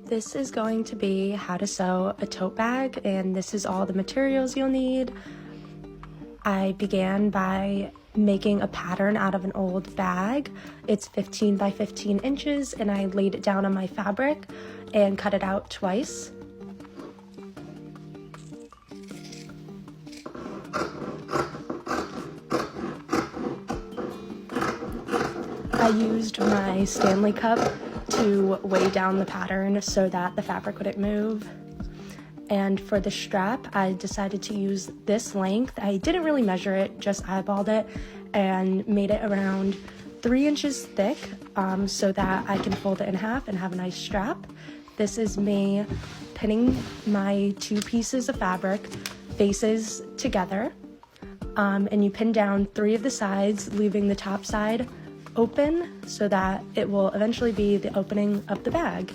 This is going to be how to sew a tote bag, and this is all the materials you'll need. I began by making a pattern out of an old bag. It's 15 by 15 inches, and I laid it down on my fabric and cut it out twice. I used my Stanley cup to weigh down the pattern so that the fabric wouldn't move. And for the strap, I decided to use this length. I didn't really measure it, just eyeballed it and made it around 3 inches thick so that I can fold it in half and have a nice strap. This is me pinning my two pieces of fabric faces together, and you pin down 3 of the sides, leaving the top side open so that it will eventually be the opening of the bag.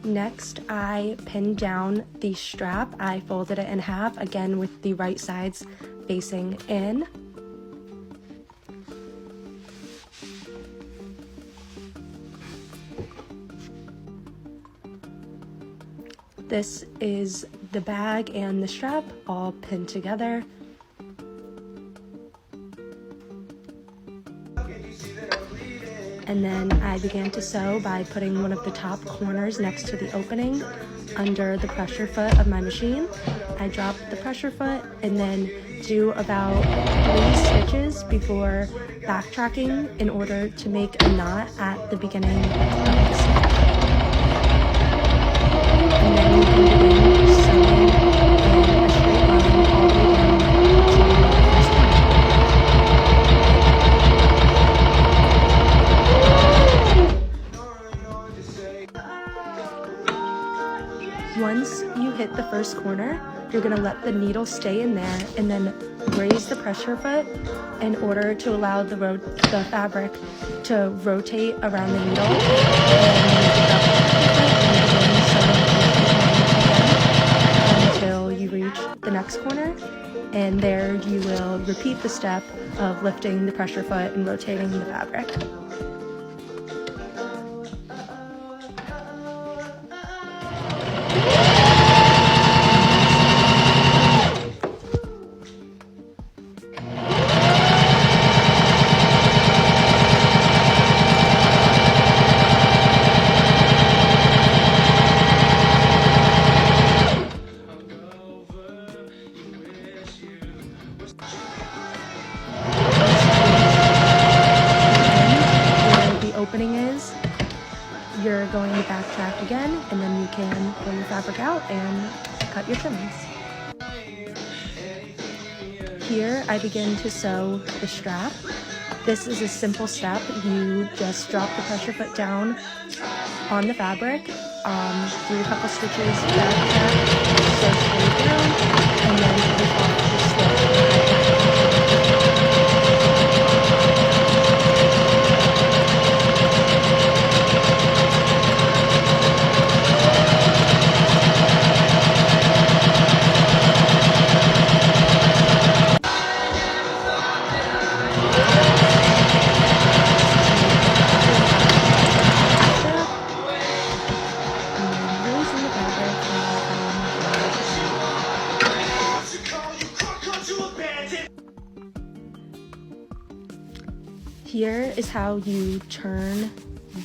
Next, I pinned down the strap. I folded it in half, again with the right sides facing in. This is the bag and the strap all pinned together. And then I began to sew by putting one of the top corners next to the opening under the pressure foot of my machine. I drop the pressure foot and then do about 3 stitches before backtracking in order to make a knot at the beginning of the stitch. And then you can begin sewing in a straight line all the way down to the first point. Once you hit the first corner, you're going to let the needle stay in there and then raise the pressure foot in order to allow the fabric to rotate around the needle, until you reach the next corner, and there you will repeat the step of lifting the pressure foot and rotating the fabric. Opening is, you're going to backtrack again, and then you can pull your fabric out and cut your trimmings. Here I begin to sew the strap. This is a simple step. You just drop the pressure foot down on the fabric, do a couple stitches, backtrack, sew straight down, and then finish off the stitch. Here is how you turn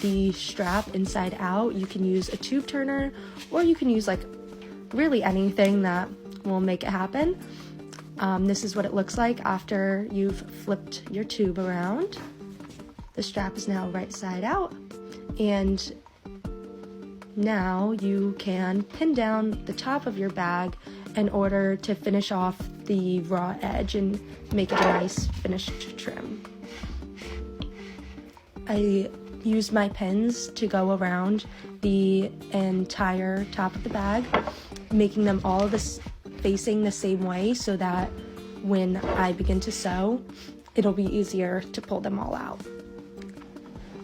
the strap inside out. You can use a tube turner, or you can use like really anything that will make it happen. This is what it looks like after you've flipped your tube around. The strap is now right side out, and now you can pin down the top of your bag in order to finish off the raw edge and make it a nice finished trim. I used my pins to go around the entire top of the bag, making them all facing the same way so that when I begin to sew, it'll be easier to pull them all out.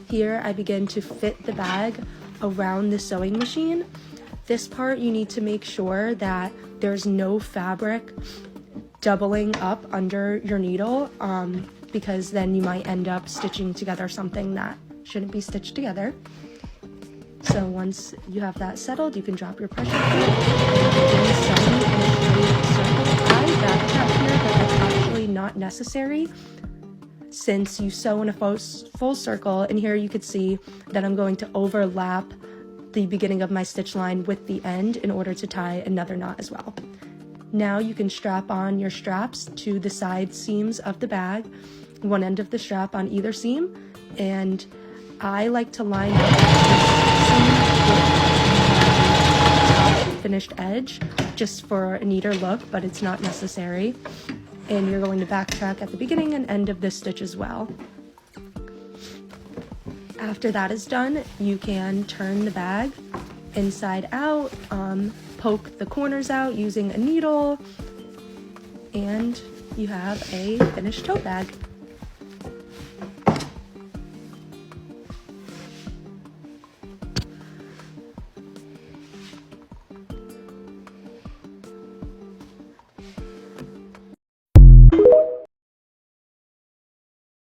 Here I begin to fit the bag around the sewing machine. This part you need to make sure that there's no fabric doubling up under your needle, because then you might end up stitching together something that shouldn't be stitched together. So once you have that settled, you can drop your pressure point and begin sewing in a straight circle. I backtrack here, but that's actually not necessary since you sew in a full circle, and here you could see that I'm going to overlap the beginning of my stitch line with the end in order to tie another knot as well. Now you can strap on your straps to the side seams of the bag, one end of the strap on either seam, and I like to line up this seam with the top finished edge just for a neater look, but it's not necessary. And you're going to backtrack at the beginning and end of this stitch as well. After that is done, you can turn the bag inside out, poke the corners out using a needle, and you have a finished tote bag.